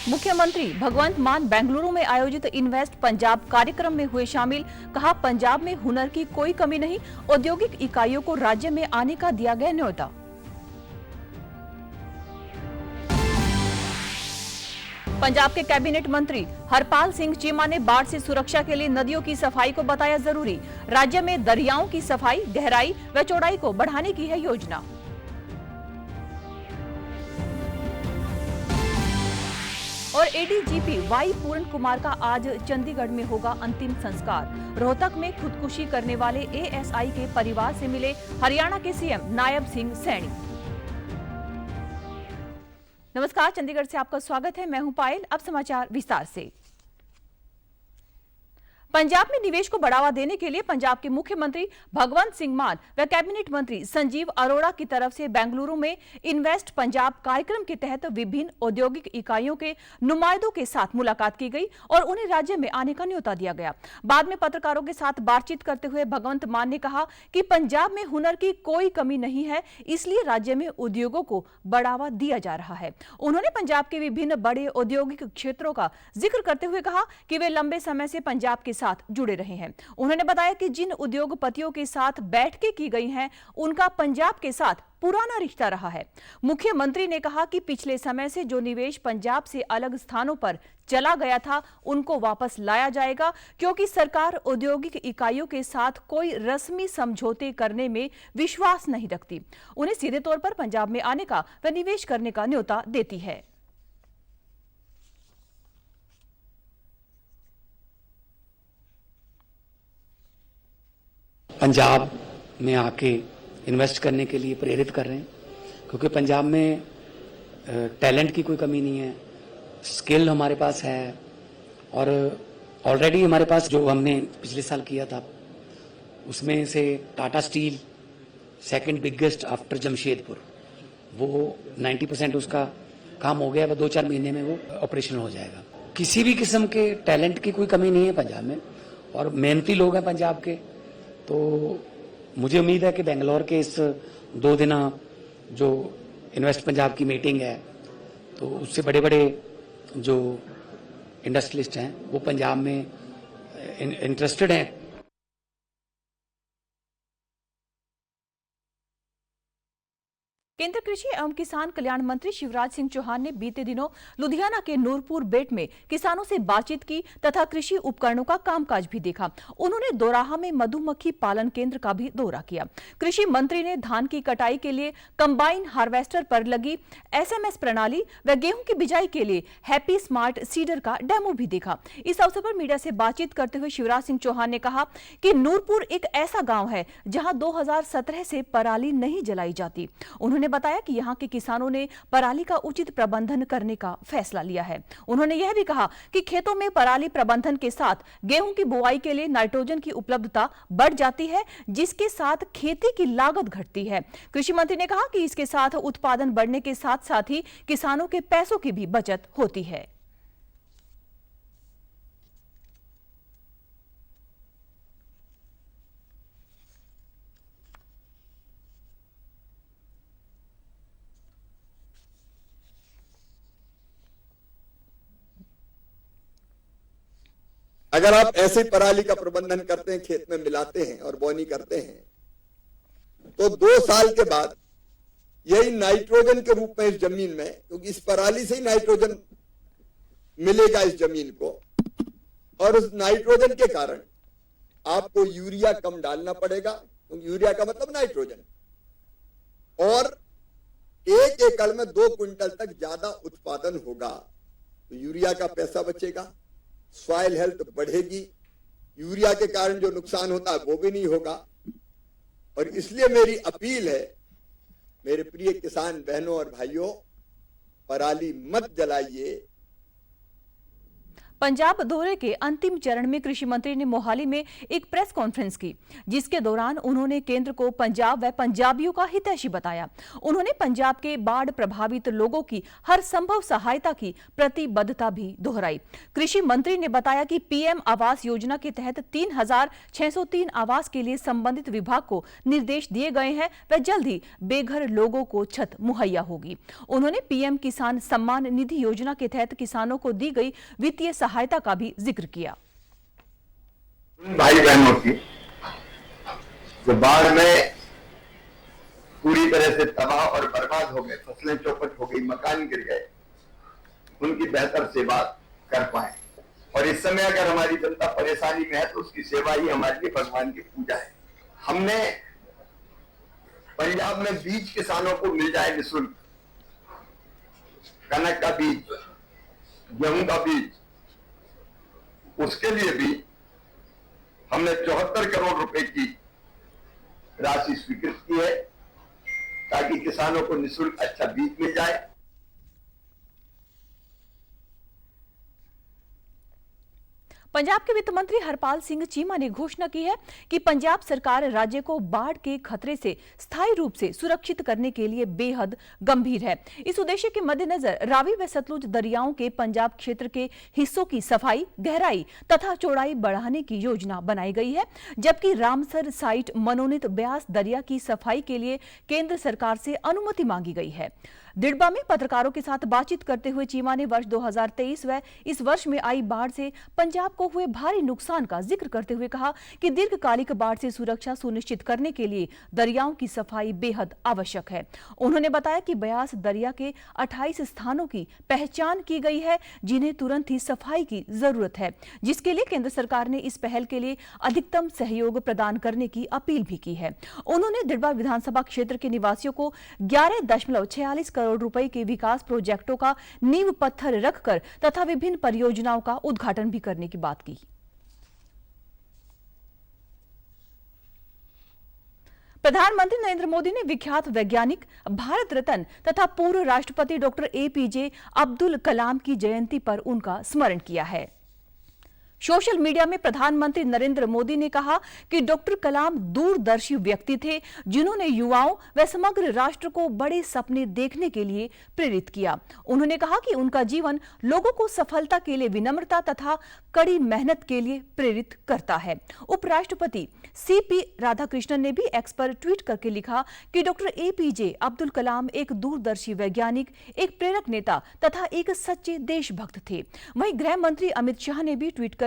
मुख्यमंत्री भगवंत मान बेंगलुरु में आयोजित इन्वेस्ट पंजाब कार्यक्रम में हुए शामिल। कहा, पंजाब में हुनर की कोई कमी नहीं, औद्योगिक इकाइयों को राज्य में आने का दिया गया न्योता। पंजाब के कैबिनेट मंत्री हरपाल सिंह चीमा ने बाढ़ से सुरक्षा के लिए नदियों की सफाई को बताया जरूरी। राज्य में दरियाओं की सफाई, गहराई व चौड़ाई को बढ़ाने की है योजना। और एडीजीपी वाई पूर्ण कुमार का आज चंडीगढ़ में होगा अंतिम संस्कार। रोहतक में खुदकुशी करने वाले एएसआई के परिवार से मिले हरियाणा के सीएम नायब सिंह सैनी। नमस्कार, चंडीगढ़ से आपका स्वागत है। मैं हूं पायल। अब समाचार विस्तार से। पंजाब में निवेश को बढ़ावा देने के लिए पंजाब के मुख्यमंत्री भगवंत सिंह मान व कैबिनेट मंत्री संजीव अरोड़ा की तरफ से बेंगलुरु में इन्वेस्ट पंजाब कार्यक्रम के तहत विभिन्न औद्योगिक इकाइयों के नुमाइंदों के साथ मुलाकात की गई और उन्हें राज्य में आने का न्योता दिया गया। बाद में पत्रकारों के साथ बातचीत करते हुए भगवंत मान ने कहा कि पंजाब में हुनर की कोई कमी नहीं है, इसलिए राज्य में उद्योगों को बढ़ावा दिया जा रहा है। उन्होंने पंजाब के विभिन्न बड़े औद्योगिक क्षेत्रों का जिक्र करते हुए कहा कि वे लंबे समय से पंजाब के साथ जुड़े रहे हैं। उन्होंने बताया कि जिन उद्योगपतियों के साथ बैठकें की गई हैं, उनका पंजाब के साथ पुराना रिश्ता रहा है। मुख्यमंत्री ने कहा कि पिछले समय से जो निवेश पंजाब से अलग स्थानों पर चला गया था, उनको वापस लाया जाएगा, क्योंकि सरकार औद्योगिक इकाइयों के साथ कोई रस्मी समझौते करने में विश्वास नहीं रखती। उन्हें सीधे तौर पर पंजाब में आने का व निवेश करने का न्योता देती है। पंजाब में आके इन्वेस्ट करने के लिए प्रेरित कर रहे हैं, क्योंकि पंजाब में टैलेंट की कोई कमी नहीं है, स्किल हमारे पास है और ऑलरेडी हमारे पास जो हमने पिछले साल किया था उसमें से Tata steel second biggest after Jamshedpur, वो 90% उसका काम हो गया। वो 2-4 महीने में वो ऑपरेशनल हो जाएगा। किसी भी किस्म के टैलेंट की कोई कमी नहीं है पंजाब में और मेहनती लोग हैं पंजाब के। तो मुझे उम्मीद है कि बेंगलोर के इस 2 दिना जो इन्वेस्ट पंजाब की मीटिंग है, तो उससे बड़े बड़े जो इंडस्ट्रियलिस्ट हैं वो पंजाब में इंटरेस्टेड हैं। केंद्रीय कृषि एवं किसान कल्याण मंत्री शिवराज सिंह चौहान ने बीते दिनों लुधियाना के नूरपुर बेट में किसानों से बातचीत की तथा कृषि उपकरणों का कामकाज भी देखा। उन्होंने दोराहा में मधुमक्खी पालन केंद्र का भी दौरा किया। कृषि मंत्री ने धान की कटाई के लिए कंबाइन हार्वेस्टर पर लगी एसएमएस प्रणाली व गेहूं की बिजाई के लिए हैप्पी स्मार्ट सीडर का डेमो भी देखा। इस अवसर पर मीडिया से बातचीत करते हुए शिवराज सिंह चौहान ने कहा कि नूरपुर एक ऐसा गाँव है जहाँ 2017 से पराली नहीं जलाई जाती। उन्होंने बताया कि यहां के किसानों ने पराली का उचित प्रबंधन करने का फैसला लिया है। उन्होंने यह भी कहा कि खेतों में पराली प्रबंधन के साथ गेहूं की बुआई के लिए नाइट्रोजन की उपलब्धता बढ़ जाती है, जिसके साथ खेती की लागत घटती है। कृषि मंत्री ने कहा कि इसके साथ उत्पादन बढ़ने के साथ साथ ही किसानों के पैसों की भी बचत होती है। अगर आप ऐसे पराली का प्रबंधन करते हैं, खेत में मिलाते हैं और बोनी करते हैं, तो 2 साल के बाद यही नाइट्रोजन के रूप में इस जमीन में, क्योंकि इस पराली से ही नाइट्रोजन मिलेगा इस जमीन को, और उस नाइट्रोजन के कारण आपको यूरिया कम डालना पड़ेगा, क्योंकि यूरिया का मतलब नाइट्रोजन, और 1 एकड़ में 2 क्विंटल तक ज्यादा उत्पादन होगा। तो यूरिया का पैसा बचेगा, सॉइल हेल्थ बढ़ेगी, यूरिया के कारण जो नुकसान होता है वो भी नहीं होगा। और इसलिए मेरी अपील है, मेरे प्रिय किसान बहनों और भाइयों, पराली मत जलाइए। पंजाब दौरे के अंतिम चरण में कृषि मंत्री ने मोहाली में एक प्रेस कॉन्फ्रेंस की, जिसके दौरान उन्होंने केंद्र को पंजाब व पंजाबियों का हितैषी बताया। उन्होंने पंजाब के बाढ़ प्रभावित लोगों की हर संभव सहायता की प्रतिबद्धता भी दोहराई। कृषि मंत्री ने बताया कि पीएम आवास योजना के तहत 3,603 आवास के लिए संबंधित विभाग को निर्देश दिए गए हैं व जल्द ही बेघर लोगों को छत मुहैया होगी। उन्होंने पीएम किसान सम्मान निधि योजना के तहत किसानों को दी गई वित्तीय सहायता का भी जिक्र किया। भाई बहनों की जो बाढ़ में पूरी तरह से तबाह और बर्बाद हो गए, फसलें चौपट हो गई, मकान गिर गए, उनकी बेहतर सेवा कर पाए। और इस समय अगर हमारी जनता परेशानी में है तो उसकी सेवा ही हमारे लिए भगवान की पूजा है। हमने पंजाब में बीज किसानों को मिल जाए निःशुल्क, कनक का बीज, गेहूं का बीज, उसके लिए भी हमने 74 करोड़ रुपए की राशि स्वीकृत की है ताकि किसानों को निःशुल्क अच्छा बीज मिल जाए। पंजाब के वित्त मंत्री हरपाल सिंह चीमा ने घोषणा की है कि पंजाब सरकार राज्य को बाढ़ के खतरे से स्थायी रूप से सुरक्षित करने के लिए बेहद गंभीर है। इस उद्देश्य के मद्देनजर रावी व सतलुज दरियाओं के पंजाब क्षेत्र के हिस्सों की सफाई, गहराई तथा चौड़ाई बढ़ाने की योजना बनाई गई है, जबकि रामसर साइट मनोनीत ब्यास दरिया की सफाई के लिए केंद्र सरकार से अनुमति मांगी गई है। दिड़बा में पत्रकारों के साथ बातचीत करते हुए चीमा ने वर्ष 2023 व इस वर्ष में आई बाढ़ से पंजाब को हुए भारी नुकसान का जिक्र करते हुए कहा कि दीर्घकालिक बाढ़ से सुरक्षा सुनिश्चित करने के लिए दरियाओं की सफाई बेहद आवश्यक है। उन्होंने बताया कि ब्यास दरिया के 28 स्थानों की पहचान की गई है जिन्हें तुरंत ही सफाई की जरूरत है, जिसके लिए केंद्र सरकार ने इस पहल के लिए अधिकतम सहयोग प्रदान करने की अपील भी की है। उन्होंने दिड़बा विधानसभा क्षेत्र के निवासियों को 11.46 करोड़ रुपए के विकास प्रोजेक्टों का नींव पत्थर रखकर तथा विभिन्न परियोजनाओं का उद्घाटन भी करने की बात की। प्रधानमंत्री नरेंद्र मोदी ने विख्यात वैज्ञानिक, भारत रत्न तथा पूर्व राष्ट्रपति डॉक्टर एपीजे अब्दुल कलाम की जयंती पर उनका स्मरण किया है। सोशल मीडिया में प्रधानमंत्री नरेंद्र मोदी ने कहा कि डॉक्टर कलाम दूरदर्शी व्यक्ति थे जिन्होंने युवाओं व समग्र राष्ट्र को बड़े सपने देखने के लिए प्रेरित किया। उन्होंने कहा कि उनका जीवन लोगों को सफलता के लिए विनम्रता तथा कड़ी मेहनत के लिए प्रेरित करता है। उपराष्ट्रपति सीपी राधाकृष्णन ने भी एक्स पर ट्वीट करके लिखा कि डॉक्टर एपीजे अब्दुल कलाम एक दूरदर्शी वैज्ञानिक, एक प्रेरक नेता तथा एक सच्चे देशभक्त थे। वहीं गृह मंत्री अमित शाह ने भी ट्वीट करके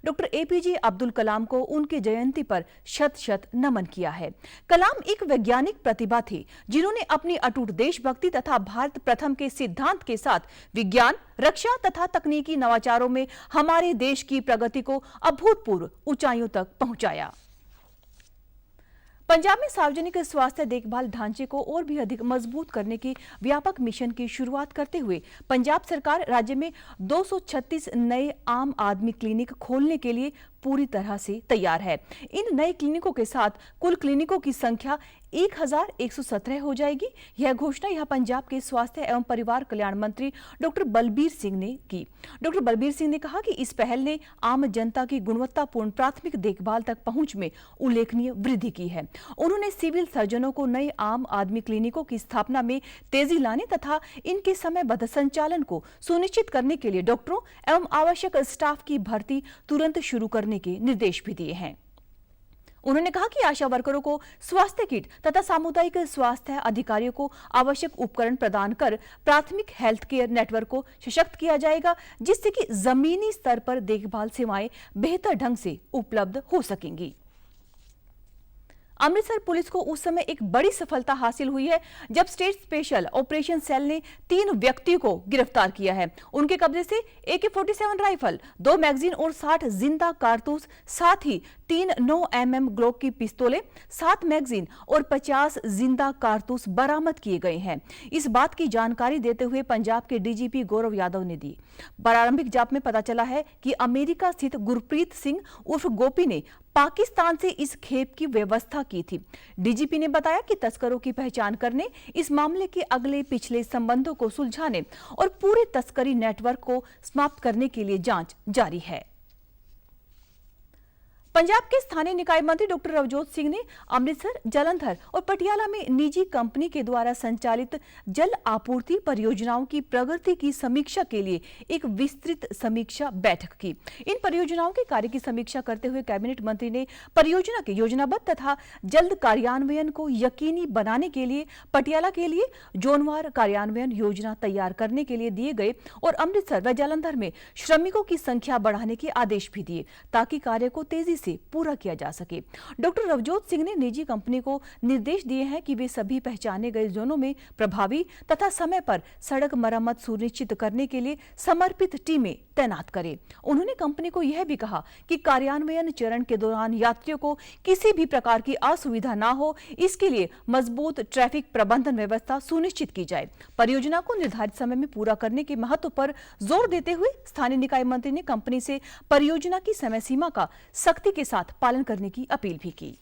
डॉक्टर एपीजे अब्दुल कलाम को उनकी जयंती पर शत शत नमन किया है। कलाम एक वैज्ञानिक प्रतिभा थे जिन्होंने अपनी अटूट देशभक्ति तथा भारत प्रथम के सिद्धांत के साथ विज्ञान, रक्षा तथा तकनीकी नवाचारों में हमारे देश की प्रगति को अभूतपूर्व ऊंचाइयों तक पहुंचाया। पंजाब में सार्वजनिक स्वास्थ्य देखभाल ढांचे को और भी अधिक मजबूत करने की व्यापक मिशन की शुरुआत करते हुए पंजाब सरकार राज्य में 236 नए आम आदमी क्लिनिक खोलने के लिए पूरी तरह से तैयार है। इन नए क्लिनिकों के साथ कुल क्लिनिकों की संख्या 1117 हो जाएगी। यह घोषणा यहां पंजाब के स्वास्थ्य एवं परिवार कल्याण मंत्री डॉक्टर बलबीर सिंह ने की। डॉक्टर बलबीर सिंह ने कहा कि इस पहल ने आम जनता की गुणवत्तापूर्ण प्राथमिक देखभाल तक पहुंच में उल्लेखनीय वृद्धि की है। उन्होंने सिविल सर्जनों को नए आम आदमी क्लिनिकों की स्थापना में तेजी लाने तथा इनके समयबद्ध संचालन को सुनिश्चित करने के लिए डॉक्टरों एवं आवश्यक स्टाफ की भर्ती तुरंत शुरू करने के निर्देश भी दिए हैं। उन्होंने कहा कि आशा वर्करों को स्वास्थ्य किट तथा सामुदायिक स्वास्थ्य अधिकारियों को आवश्यक उपकरण प्रदान कर प्राथमिक हेल्थ केयर नेटवर्क को सशक्त किया जाएगा, जिससे कि जमीनी स्तर पर देखभाल सेवाएं बेहतर ढंग से उपलब्ध हो सकेंगी। अमृतसर पुलिस को उस समय एक बड़ी सफलता हासिल हुई है जब स्टेट स्पेशल ऑपरेशन सेल ने 3 व्यक्तियों को गिरफ्तार किया है। उनके कब्जे से AK-47 राइफल, 2 मैगजीन और 60 जिंदा कारतूस, साथ ही 3 9mm ग्लोक की पिस्तौलें, 7 मैगजीन और 50 जिंदा कारतूस बरामद किए गए हैं। इस बात की जानकारी देते हुए पंजाब के डीजीपी गौरव यादव ने दी। प्रारंभिक जांच में पता चला है कि अमेरिका स्थित गुरप्रीत सिंह उर्फ गोपी ने पाकिस्तान से इस खेप की व्यवस्था की थी। डीजीपी ने बताया कि तस्करों की पहचान करने, इस मामले के अगले पिछले संबंधों को सुलझाने और पूरे तस्करी नेटवर्क को समाप्त करने के लिए जांच जारी है। पंजाब के स्थानीय निकाय मंत्री डॉक्टर रवजोत सिंह ने अमृतसर, जालंधर और पटियाला में निजी कंपनी के द्वारा संचालित जल आपूर्ति परियोजनाओं की प्रगति की समीक्षा के लिए एक विस्तृत समीक्षा बैठक की। इन परियोजनाओं के कार्य की समीक्षा करते हुए कैबिनेट मंत्री ने परियोजना के योजनाबद्ध तथा जल्द कार्यान्वयन को यकीनी बनाने के लिए पटियाला के लिए जोनवार कार्यान्वयन योजना तैयार करने के लिए दिए गए और अमृतसर व जालंधर में श्रमिकों की संख्या बढ़ाने के आदेश भी दिए ताकि कार्य को तेजी से पूरा किया जा सके। डॉक्टर रवजोत सिंह ने निजी कंपनी को निर्देश दिए हैं कि वे सभी पहचाने गए जोनों में प्रभावी तथा समय पर सड़क मरम्मत सुनिश्चित करने के लिए समर्पित टीमें तैनात करें। उन्होंने कंपनी को यह भी कहा कि कार्यान्वयन चरण के दौरान यात्रियों को किसी भी प्रकार की असुविधा न हो, इसके लिए मजबूत ट्रैफिक प्रबंधन व्यवस्था सुनिश्चित की जाए। परियोजना को निर्धारित समय में पूरा करने के महत्व पर जोर देते हुए स्थानीय निकाय मंत्री ने कंपनी से परियोजना की समय सीमा का सख्ती के साथ पालन करने की अपील भी की।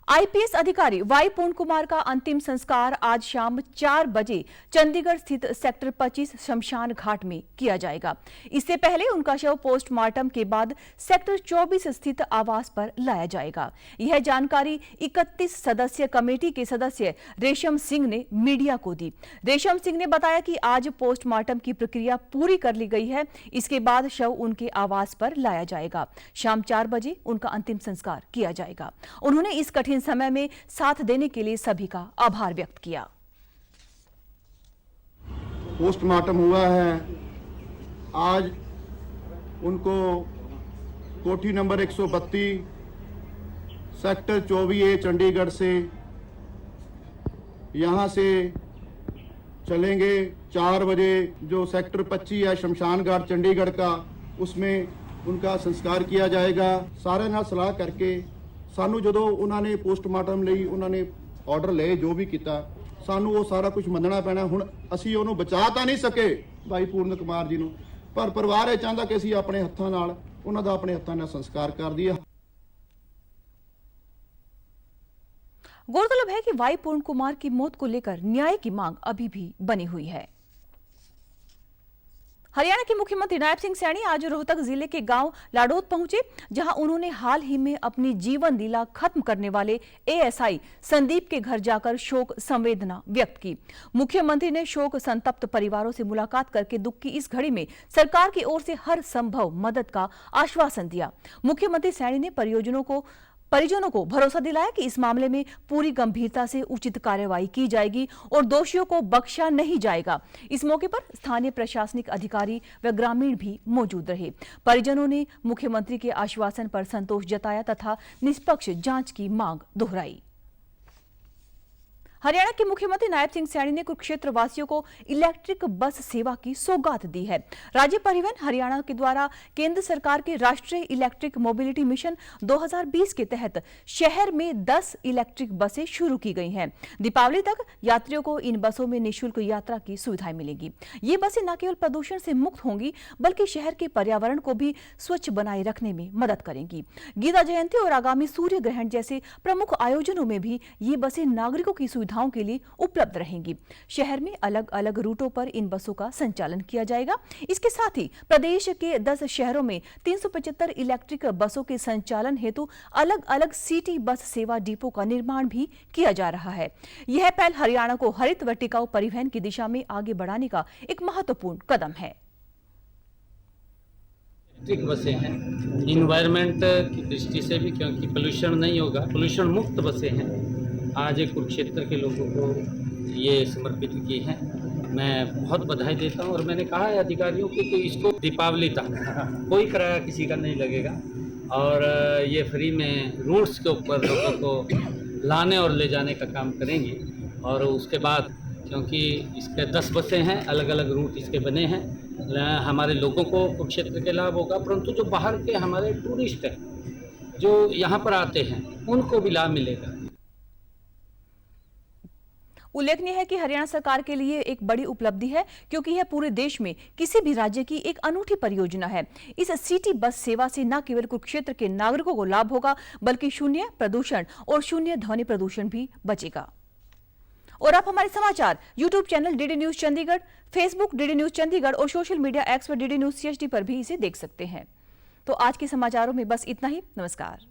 आईपीएस अधिकारी वाई पूर्ण कुमार का अंतिम संस्कार आज शाम 4 बजे चंडीगढ़ स्थित सेक्टर 25 शमशान घाट में किया जाएगा। इससे पहले उनका शव पोस्टमार्टम के बाद सेक्टर 24 स्थित आवास पर लाया जाएगा। यह जानकारी 31 सदस्यीय कमेटी के सदस्य रेशम सिंह ने मीडिया को दी। रेशम सिंह ने बताया कि आज पोस्टमार्टम की प्रक्रिया पूरी कर ली गई है। इसके बाद शव उनके आवास पर लाया जाएगा। शाम 4 बजे उनका अंतिम संस्कार किया जाएगा। उन्होंने इस कठिन समय में साथ देने के लिए सभी का आभार व्यक्त किया। पोस्टमार्टम हुआ है। आज उनको कोठी नंबर 132 सेक्टर 24A चंडीगढ़ से यहां से चलेंगे 4 बजे जो सेक्टर 25 है शमशान घाट चंडीगढ़ का, उसमें उनका संस्कार किया जाएगा। सारे नाल सलाह करके सानू जो उन्होंने पोस्टमार्टम ਲਈ उन्होंने ऑर्डर ले जो भी किया सानू वो सारा कुछ मनना पैना। हुण असीं ਉਹਨੂੰ बचा ਤਾਂ नहीं सके भाई पूर्ण कुमार जी ਨੂੰ, पर परिवार ਇਹ ਚਾਹੁੰਦਾ कि ਅਸੀਂ ਆਪਣੇ ਹੱਥਾਂ ਨਾਲ ਉਹਨਾਂ ਦਾ ਆਪਣੇ ਹੱਥਾਂ ਨਾਲ संस्कार कर दिया। गौरतलब है कि वाई पूर्ण कुमार की मौत को लेकर न्याय की मांग अभी भी बनी हुई है। हरियाणा के मुख्यमंत्री नायब सिंह सैनी आज रोहतक जिले के गांव लाडोद पहुंचे, जहां उन्होंने हाल ही में अपनी जीवन लीला खत्म करने वाले एएसआई संदीप के घर जाकर शोक संवेदना व्यक्त की। मुख्यमंत्री ने शोक संतप्त परिवारों से मुलाकात करके दुख की इस घड़ी में सरकार की ओर से हर संभव मदद का आश्वासन दिया। मुख्यमंत्री सैनी ने परिजनों को भरोसा दिलाया कि इस मामले में पूरी गंभीरता से उचित कार्रवाई की जाएगी और दोषियों को बख्शा नहीं जाएगा। इस मौके पर स्थानीय प्रशासनिक अधिकारी व ग्रामीण भी मौजूद रहे। परिजनों ने मुख्यमंत्री के आश्वासन पर संतोष जताया तथा निष्पक्ष जांच की मांग दोहराई। हरियाणा के मुख्यमंत्री नायब सिंह सैनी ने कुरुक्षेत्र वासियों को इलेक्ट्रिक बस सेवा की सौगात दी है। राज्य परिवहन हरियाणा के द्वारा केंद्र सरकार के राष्ट्रीय इलेक्ट्रिक मोबिलिटी मिशन 2020 के तहत शहर में 10 इलेक्ट्रिक बसें शुरू की गई हैं। दीपावली तक यात्रियों को इन बसों में निःशुल्क यात्रा की सुविधाएं मिलेंगी। ये बसें न केवल प्रदूषण से मुक्त होंगी बल्कि शहर के पर्यावरण को भी स्वच्छ बनाए रखने में मदद करेंगी। गीता जयंती और आगामी सूर्य ग्रहण जैसे प्रमुख आयोजनों में भी ये बसें नागरिकों की सुविधाओं के लिए उपलब्ध रहेंगी। शहर में अलग अलग रूटों पर इन बसों का संचालन किया जाएगा। इसके साथ ही प्रदेश के 10 शहरों में 375 इलेक्ट्रिक बसों के संचालन हेतु अलग अलग सिटी बस सेवा डिपो का निर्माण भी किया जा रहा है। यह पहल हरियाणा को हरित व टिकाऊ परिवहन की दिशा में आगे बढ़ाने का एक महत्वपूर्ण कदम है। इलेक्ट्रिक बसें हैं, इन्वायरमेंट की दृष्टि से भी, क्योंकि पोल्यूशन नहीं होगा, पोल्यूशन मुक्त बसें हैं। आज एक कुरुक्षेत्र के लोगों को ये समर्पित की है। मैं बहुत बधाई देता हूँ और मैंने कहा है अधिकारियों को कि इसको दीपावली तक कोई किराया किसी का नहीं लगेगा और ये फ्री में रूट्स के ऊपर लोगों को लाने और ले जाने का काम करेंगे। और उसके बाद क्योंकि इसके 10 बसें हैं, अलग अलग रूट इसके बने हैं, हमारे लोगों को कुरुक्षेत्र के लाभ होगा, परंतु जो बाहर के हमारे टूरिस्ट हैं जो यहाँ पर आते हैं उनको भी लाभ मिलेगा। उल्लेखनीय है कि हरियाणा सरकार के लिए एक बड़ी उपलब्धि है, क्योंकि यह पूरे देश में किसी भी राज्य की एक अनूठी परियोजना है। इस सिटी बस सेवा से न केवल कुरुक्षेत्र के नागरिकों को लाभ होगा, बल्कि शून्य प्रदूषण और शून्य ध्वनि प्रदूषण भी बचेगा। और आप हमारे समाचार YouTube channel DD news Chandigarh, Facebook DD news Chandigarh और सोशल मीडिया एक्स पर डीडी न्यूज CHD पर भी इसे देख सकते हैं। तो आज के समाचारों में बस इतना ही। नमस्कार।